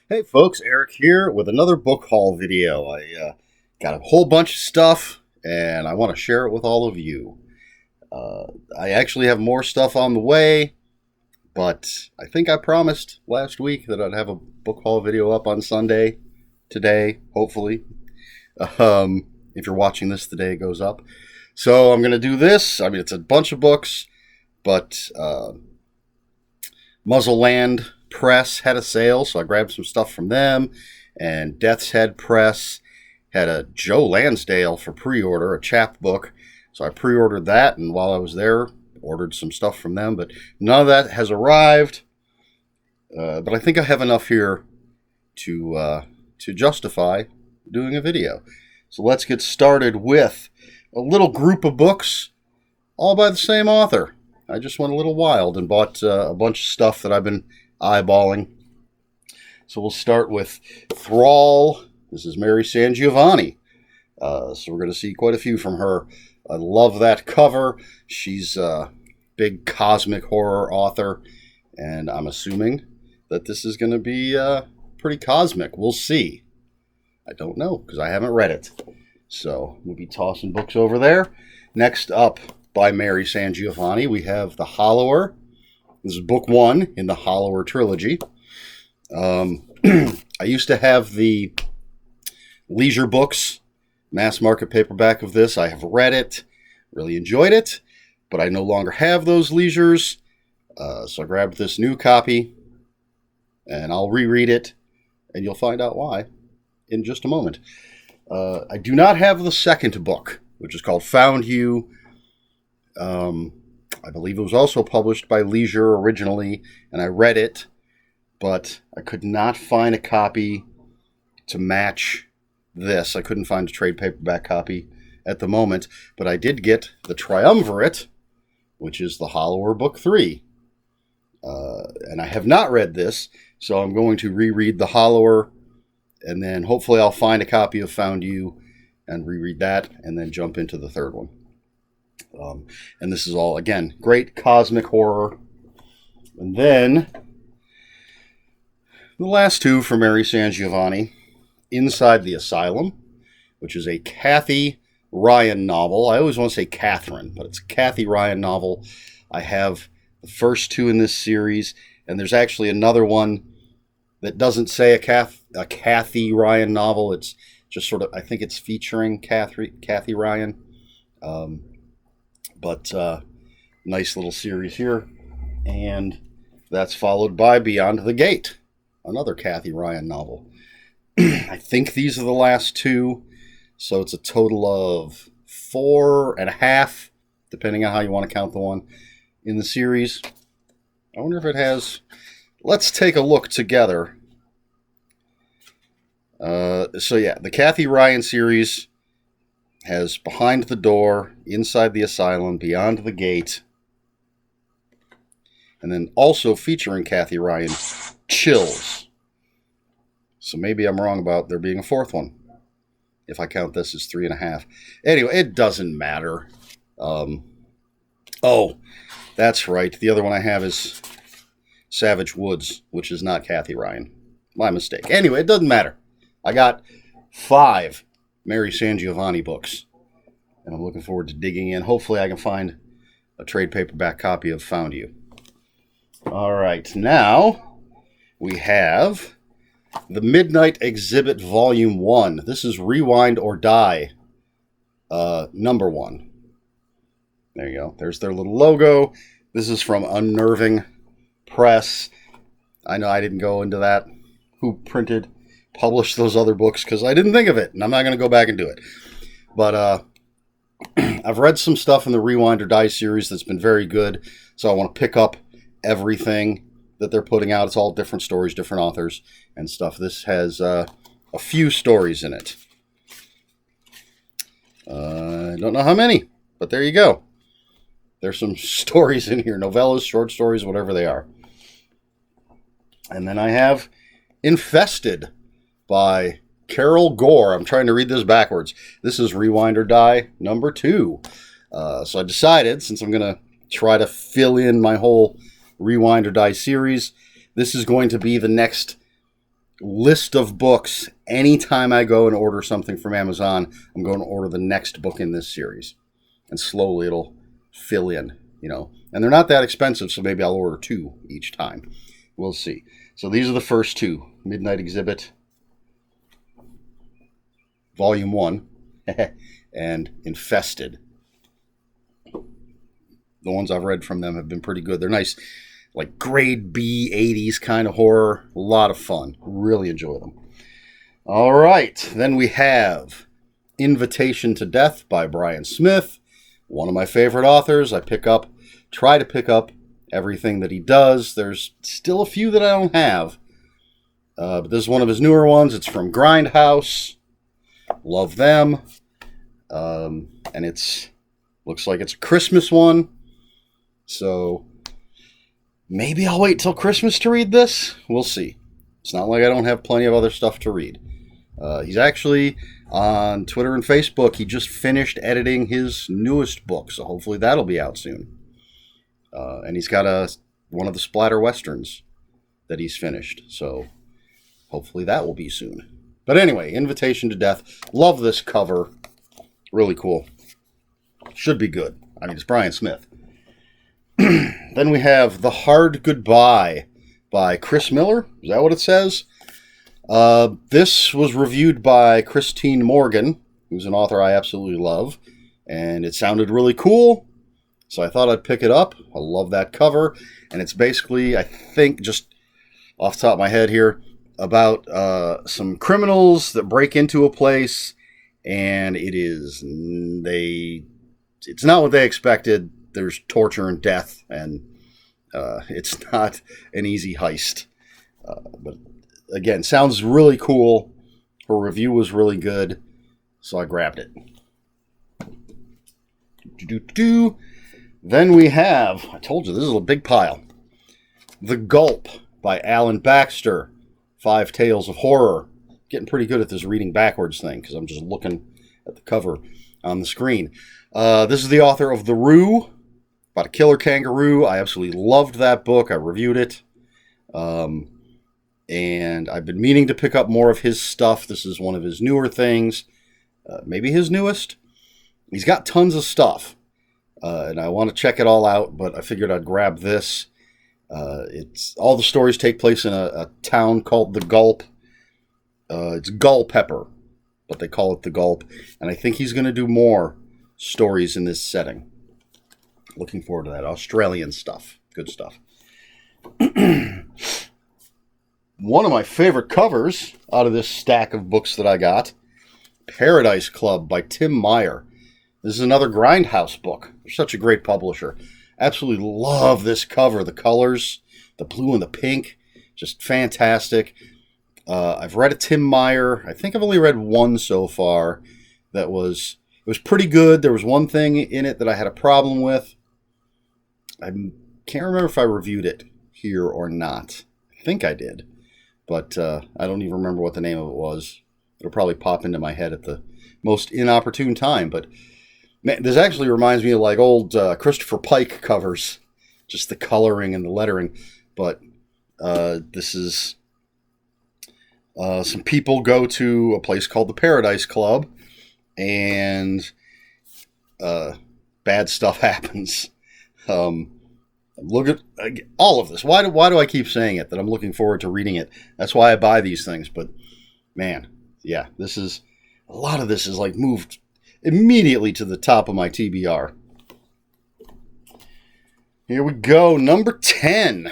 Hey folks, Eric here with another book haul video. I got a whole bunch of stuff and I want to share it with all of you. I actually have more stuff on the way, but I think I promised last week that I'd have a book haul video up on Sunday, today, hopefully. If you're watching this the day it goes up. So I'm going to do this. I mean, it's a bunch of books, but Muzzleland Press had a sale, so I grabbed some stuff from them. And Death's Head Press had a Joe Lansdale for pre-order, a chapbook. So I pre-ordered that, and while I was there, ordered some stuff from them. But none of that has arrived. But I think I have enough here to justify doing a video. So let's get started with a little group of books, all by the same author. I just went a little wild and bought a bunch of stuff that I've been eyeballing. So we'll start with THRALL. This is Mary Sangiovanni. So we're going to see quite a few from her. I love that cover. She's a big cosmic horror author, and I'm assuming that this is going to be pretty cosmic. We'll see. I don't know, because I haven't read it. So we'll be tossing books over there. Next up, by Mary Sangiovanni, we have The Hollower. This is book one in the Hollower trilogy. I used to have the Leisure Books mass market paperback of this. I have read it, really enjoyed it, but I no longer have those Leisures. So I grabbed this new copy, and I'll reread it, and you'll find out why in just a moment. I do not have the second book, which is called Found You. I believe it was also published by Leisure originally, and I read it, but I could not find a copy to match this. I couldn't find a trade paperback copy at the moment, but I did get the Triumvirate, which is The Hollower Book 3. And I have not read this, so I'm going to reread The Hollower, and then hopefully I'll find a copy of Found You and reread that, and then jump into the third one. And this is all, again, great cosmic horror. And then the last two from Mary Sangiovanni, Inside the Asylum, which is a Kathy Ryan novel. I always want to say Catherine, but it's a Kathy Ryan novel. I have the first two in this series, and there's actually another one that doesn't say a Kathy Ryan novel. It's just sort of, I think it's featuring Kathy Ryan. But nice little series here. And that's followed by Beyond the Gate, another Kathy Ryan novel. I think these are the last two. So it's a total of 4.5, depending on how you want to count the one in the series. I wonder if it has... Let's take a look together. So yeah, the Kathy Ryan series has Behind the Door, Inside the Asylum, Beyond the Gate, and then also featuring Kathy Ryan, Chills. So maybe I'm wrong about there being a fourth one, if I count this as 3.5. Anyway, it doesn't matter. Oh, that's right. The other one I have is Savage Woods, which is not Kathy Ryan. My mistake. Anyway, it doesn't matter. I got 5 Mary Sangiovanni books, and I'm looking forward to digging in. Hopefully I can find a trade paperback copy of Found You. All right, now we have The Midnight Exhibit Volume 1. This is Rewind or Die, number 1. There you go. There's their little logo. This is from Unnerving Press. I know I didn't go into that. Who published those other books, because I didn't think of it, and I'm not going to go back and do it. But I've read some stuff in the Rewind or Die series that's been very good, so I want to pick up everything that they're putting out. It's all different stories, different authors and stuff. This has a few stories in it. I don't know how many, but there you go. There's some stories in here, novellas, short stories, whatever they are. And then I have Infested by Carol Gore. I'm trying to read this backwards. This is Rewind or Die number 2. So I decided, since I'm going to try to fill in my whole Rewind or Die series, this is going to be the next list of books. Anytime I go and order something from Amazon, I'm going to order the next book in this series. And slowly it'll fill in, you know. And they're not that expensive, so maybe I'll order 2 each time. We'll see. So these are the first 2. Midnight Exhibit, Volume 1, and Infested. The ones I've read from them have been pretty good. They're nice, like grade B 80s kind of horror. A lot of fun. Really enjoy them. All right. Then we have Invitation to Death by Bryan Smith. One of my favorite authors. Try to pick up everything that he does. There's still a few that I don't have. But this is one of his newer ones. It's from Grindhouse. Love them. And looks like it's a Christmas one. So maybe I'll wait till Christmas to read this. We'll see. It's not like I don't have plenty of other stuff to read. He's actually on Twitter and Facebook. He just finished editing his newest book, so hopefully that'll be out soon. And he's got one of the splatter westerns that he's finished, so hopefully that will be soon. But anyway, Invitation to Death. Love this cover. Really cool. Should be good. I mean, it's Bryan Smith. Then we have The Hard Goodbye by Chris Miller. Is that what it says? This was reviewed by Christine Morgan, who's an author I absolutely love. And it sounded really cool, so I thought I'd pick it up. I love that cover. And it's basically, I think, just off the top of my head here, about some criminals that break into a place, and it's not what they expected. There's torture and death, and it's not an easy heist. But again, sounds really cool. Her review was really good, so I grabbed it. Then we have, I told you, this is a big pile. The Gulp by Alan Baxter. 5 Tales of Horror. Getting pretty good at this reading backwards thing, because I'm just looking at the cover on the screen. This is the author of The Roo, about a killer kangaroo. I absolutely loved that book. I reviewed it. And I've been meaning to pick up more of his stuff. This is one of his newer things. Maybe his newest. He's got tons of stuff. And I want to check it all out, but I figured I'd grab this. All the stories take place in a town called The Gulp. It's Gulpepper, but they call it The Gulp. And I think he's going to do more stories in this setting. Looking forward to that. Australian stuff. Good stuff. One of my favorite covers out of this stack of books that I got, Paradise Club by Tim Meyer. This is another Grindhouse book. They're such a great publisher. Absolutely love this cover. The colors, the blue and the pink, just fantastic. I've read a Tim Meyer. I think I've only read one so far. It was pretty good. There was one thing in it that I had a problem with. I can't remember if I reviewed it here or not. I think I did, but I don't even remember what the name of it was. It'll probably pop into my head at the most inopportune time, but man, this actually reminds me of like old Christopher Pike covers, just the coloring and the lettering. But this is some people go to a place called the Paradise Club, and bad stuff happens. Look at all of this. Why do I keep saying it? That I'm looking forward to reading it. That's why I buy these things. But man, yeah, a lot of this is like moved immediately to the top of my TBR. Here we go. Number 10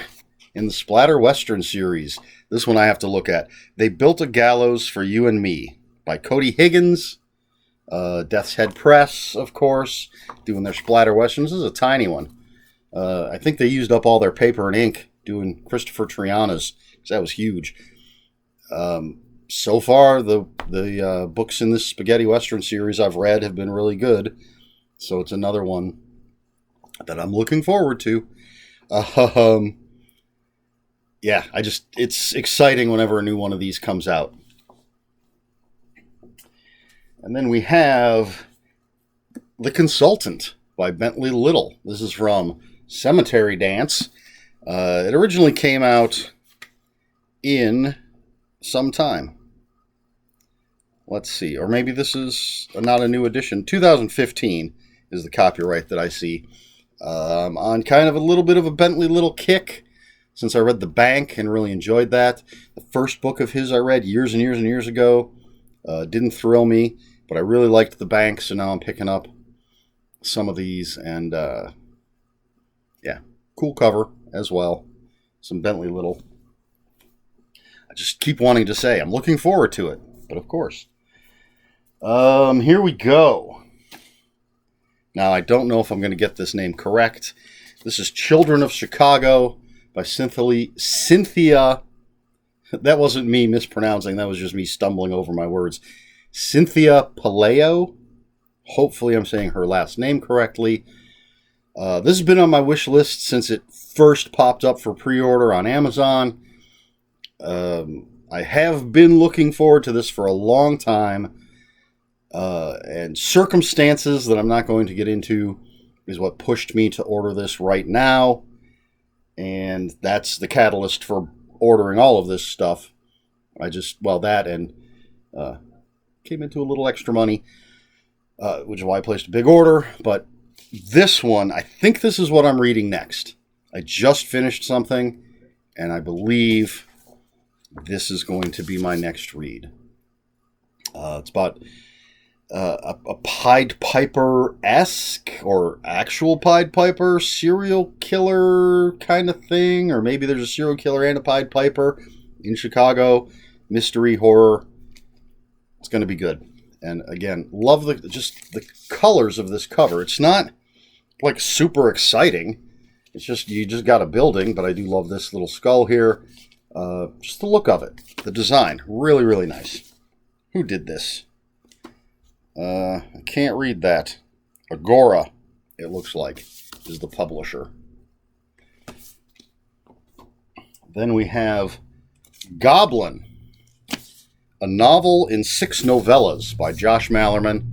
in the Splatter Western series. This one I have to look at. They Built a Gallows for You and Me by Cody Higgins. Death's Head Press, of course, doing their Splatter Westerns. This is a tiny one. I think they used up all their paper and ink doing Christopher Triana's, because that was huge. So far, the books in this Spaghetti Western series I've read have been really good. So it's another one that I'm looking forward to. Yeah, it's exciting whenever a new one of these comes out. And then we have The Consultant by Bentley Little. This is from Cemetery Dance. It originally came out in some time. Let's see. Or maybe this is not a new edition. 2015 is the copyright that I see. On kind of a little bit of a Bentley little kick, since I read The Bank and really enjoyed that. The first book of his I read years and years and years ago. Didn't thrill me, but I really liked The Bank, so now I'm picking up some of these. And, yeah, cool cover as well. Some Bentley little. I just keep wanting to say I'm looking forward to it, but of course. Here we go. Now, I don't know if I'm going to get this name correct. This is Children of Chicago by Cynthia. That wasn't me mispronouncing. That was just me stumbling over my words. Cynthia Paleo. Hopefully I'm saying her last name correctly. This has been on my wish list since it first popped up for pre-order on Amazon. I have been looking forward to this for a long time. And circumstances that I'm not going to get into is what pushed me to order this right now. And that's the catalyst for ordering all of this stuff. That and came into a little extra money, which is why I placed a big order. But this one, I think this is what I'm reading next. I just finished something, and I believe this is going to be my next read. It's about a Pied Piper-esque or actual Pied Piper serial killer kind of thing, or maybe there's a serial killer and a Pied Piper in Chicago. Mystery horror. It's going to be good. And again, love the colors of this cover. It's not like super exciting. It's just you just got a building, but I do love this little skull here. Just the look of it, the design, really really nice. Who did this? I can't read that. Agora, it looks like, is the publisher. Then we have Goblin, a novel in 6 novellas by Josh Malerman.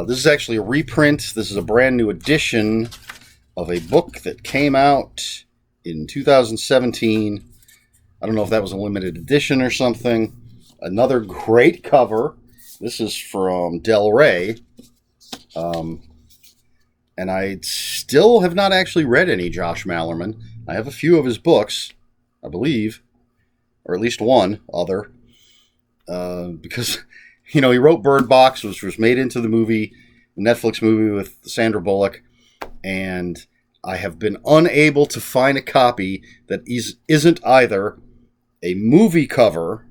This is actually a reprint. This is a brand new edition of a book that came out in 2017. I don't know if that was a limited edition or something. Another great cover. This is from Del Rey. And I still have not actually read any Josh Malerman. I have a few of his books, I believe, or at least one other. Because, he wrote Bird Box, which was made into the Netflix movie with Sandra Bullock. And I have been unable to find a copy that isn't either a movie cover,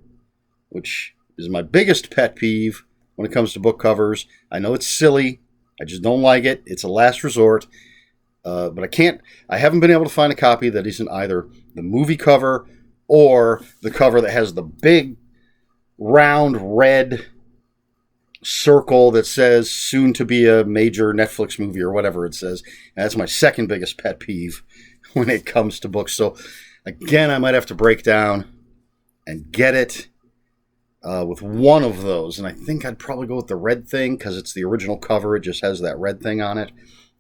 which is my biggest pet peeve when it comes to book covers. I know it's silly. I just don't like it. It's a last resort. But I haven't been able to find a copy that isn't either the movie cover or the cover that has the big round red circle that says soon to be a major Netflix movie or whatever it says. And that's my second biggest pet peeve when it comes to books. So again, I might have to break down and get it with one of those. And I think I'd probably go with the red thing because it's the original cover. It just has that red thing on it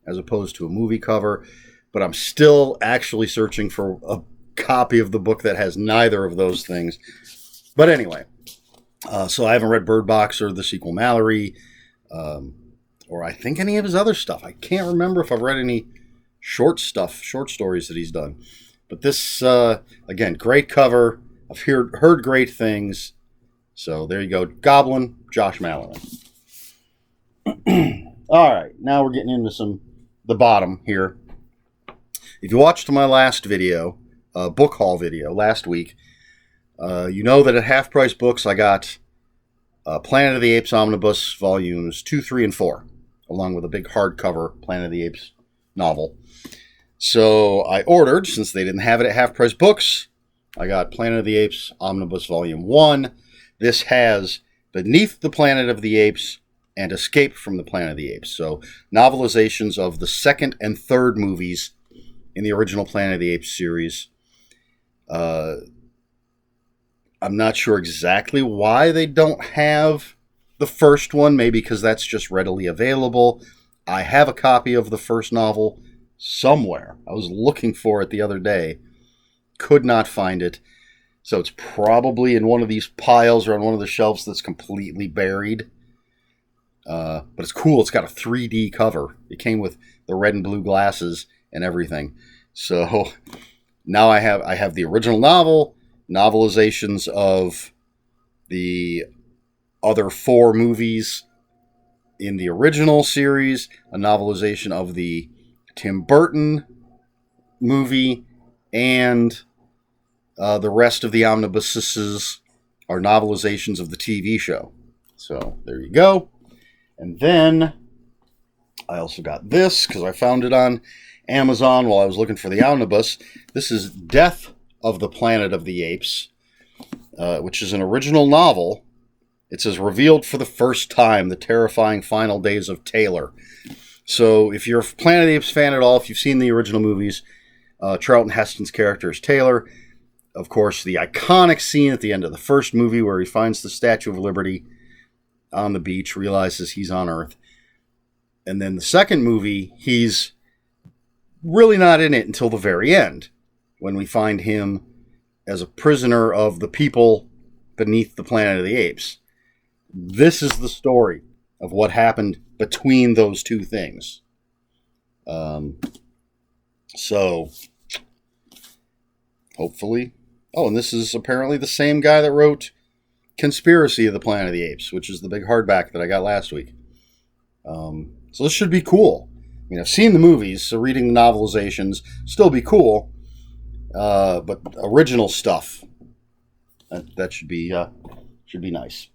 as opposed to a movie cover. But I'm still actually searching for a copy of the book that has neither of those things. But anyway, so I haven't read Bird Box or the sequel Mallory, or I think any of his other stuff. I can't remember if I've read any short stories that he's done. But this, again, great cover. I've heard great things. So there you go. Goblin, Josh Malerman. All right, now we're getting into the bottom here. If you watched my last video, book haul video last week, you know that at Half Price Books I got Planet of the Apes Omnibus Volumes 2, 3, and 4, along with a big hardcover Planet of the Apes novel. So I ordered, since they didn't have it at Half Price Books, I got Planet of the Apes Omnibus Volume 1. This has Beneath the Planet of the Apes and Escape from the Planet of the Apes. So novelizations of the second and third movies in the original Planet of the Apes series. I'm not sure exactly why they don't have the first one. Maybe because that's just readily available. I have a copy of the first novel somewhere. I was looking for it the other day. Could not find it. So it's probably in one of these piles or on one of the shelves that's completely buried. But it's cool. It's got a 3D cover. It came with the red and blue glasses and everything. So now I have the original novel, novelizations of the other 4 movies in the original series, a novelization of the Tim Burton movie, and the rest of the omnibuses are novelizations of the TV show. So there you go. And then I also got this because I found it on Amazon while I was looking for the omnibus. This is Death of the Planet of the Apes, which is an original novel. It says, revealed for the first time, the terrifying final days of Taylor. So if you're a Planet of the Apes fan at all, if you've seen the original movies, Charlton Heston's character is Taylor. Of course, the iconic scene at the end of the first movie where he finds the Statue of Liberty on the beach, realizes he's on Earth. And then the second movie, he's really not in it until the very end, when we find him as a prisoner of the people beneath the Planet of the Apes. This is the story of what happened between those two things. So, hopefully... Oh, and this is apparently the same guy that wrote Conspiracy of the Planet of the Apes, which is the big hardback that I got last week. So this should be cool. I mean, I've seen the movies, so reading the novelizations still be cool. But original stuff, that should be nice.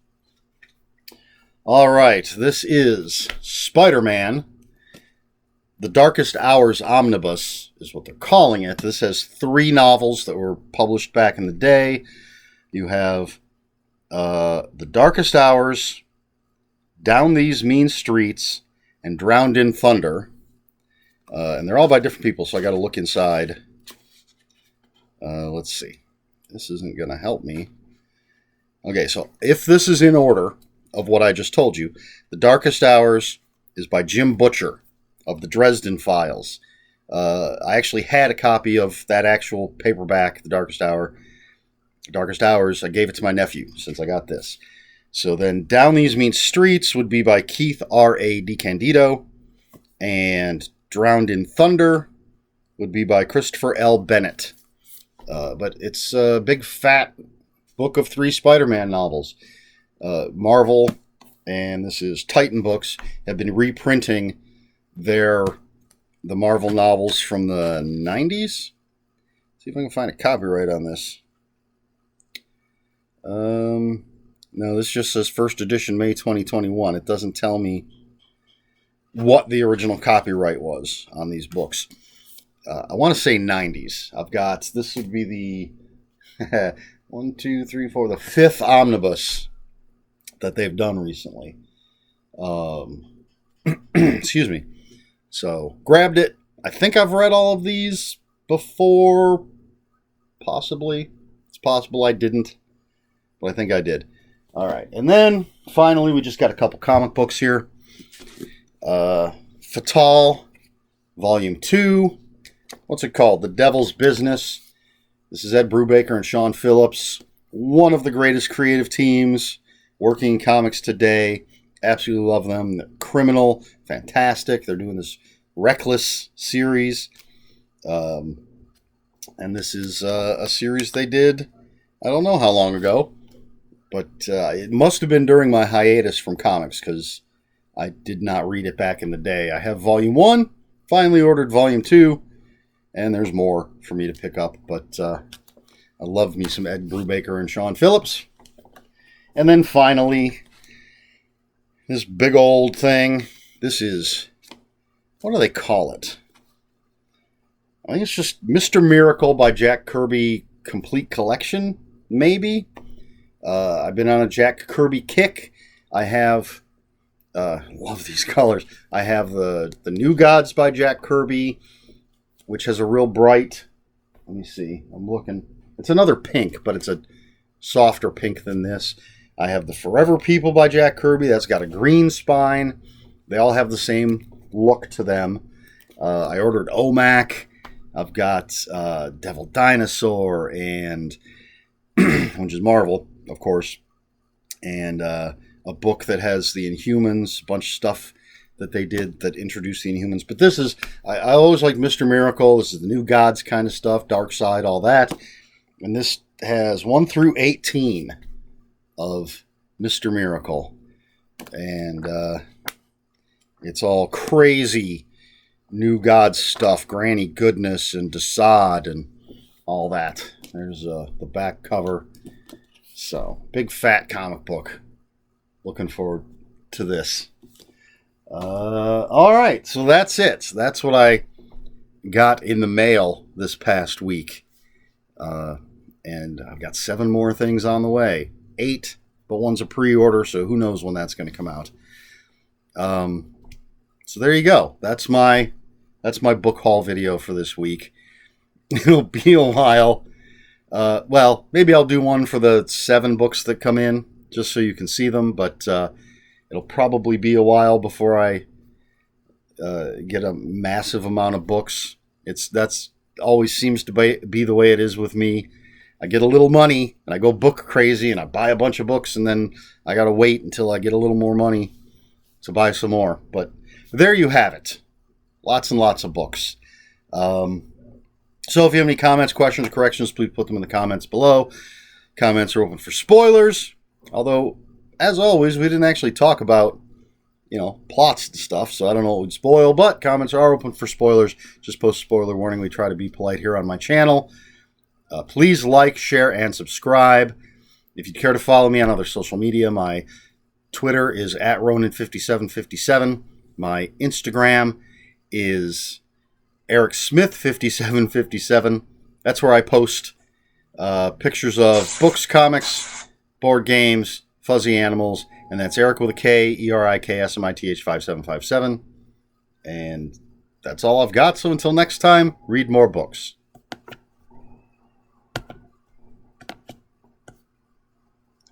All right, this is Spider-Man. The Darkest Hours Omnibus is what they're calling it. This has 3 novels that were published back in the day. You have The Darkest Hours, Down These Mean Streets, and Drowned in Thunder. And they're all by different people, so I got to look inside. Let's see. This isn't going to help me. Okay, so if this is in order of what I just told you, The Darkest Hours is by Jim Butcher of the Dresden Files. I actually had a copy of that actual paperback, The Darkest Hours. I gave it to my nephew since I got this. So then Down These Mean Streets would be by Keith R.A. DiCandido, and Drowned in Thunder would be by Christopher L. Bennett. But it's a big fat book of 3 Spider-Man novels. Marvel, and this is Titan Books, have been reprinting the Marvel novels from the 90s. See if I can find a copyright on this. No, this just says first edition May 2021. It doesn't tell me what the original copyright was on these books. I want to say 90s. This would be the 1, 2, 3, 4, the 5th omnibus that they've done recently. Excuse me. So, grabbed it. I think I've read all of these before. Possibly. It's possible I didn't, but I think I did. All right. And then, finally, we just got a couple comic books here. Fatal, Volume 2. What's it called? The Devil's Business. This is Ed Brubaker and Sean Phillips. One of the greatest creative teams working in comics today. Absolutely love them. They're Criminal, fantastic. They're doing this Reckless series. And this is a series they did, I don't know how long ago, but it must have been during my hiatus from comics because I did not read it back in the day. I have Volume 1, finally ordered Volume 2, and there's more for me to pick up, but I love me some Ed Brubaker and Sean Phillips. And then finally, this big old thing. This is, what do they call it? I think it's just Mr. Miracle by Jack Kirby Complete Collection, maybe. I've been on a Jack Kirby kick. I have, love these colors. I have the New Gods by Jack Kirby, which has a real bright, let me see, I'm looking. It's another pink, but it's a softer pink than this. I have the Forever People by Jack Kirby. That's got a green spine. They all have the same look to them. I ordered OMAC. I've got Devil Dinosaur and which is Marvel, of course, and a book that has the Inhumans, a bunch of stuff that they did that introduced the Inhumans. But this is, I always like Mr. Miracle. This is the New Gods kind of stuff, Dark Side, all that. And this has 1 through 18 of Mr. Miracle. And it's all crazy New Gods stuff, Granny Goodness and Desaad and all that. There's the back cover. So, big fat comic book. Looking forward to this. All right, so that's it. That's what I got in the mail this past week. And I've got 7 more things on the way. 8, but one's a pre-order, so who knows when that's going to come out. So there you go. That's my book haul video for this week. It'll be a while. Well, maybe I'll do one for the 7 books that come in, just so you can see them, but it'll probably be a while before I get a massive amount of books. That's always seems to be the way it is with me. I get a little money, and I go book crazy, and I buy a bunch of books, and then I got to wait until I get a little more money to buy some more. But there you have it. Lots and lots of books. So if you have any comments, questions, or corrections, please put them in the comments below. Comments are open for spoilers. Although, as always, we didn't actually talk about, plots and stuff, so I don't know what would spoil, but comments are open for spoilers. Just post spoiler warning. We try to be polite here on my channel. Please like, share, and subscribe. If you care to follow me on other social media, my Twitter is @Ronin5757. My Instagram is EricSmith5757. That's where I post pictures of books, comics, board games, fuzzy animals, and that's Eric with a K, ERIKSMITH 5757. And that's all I've got. So until next time, read more books.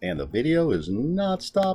And the video is not stopping.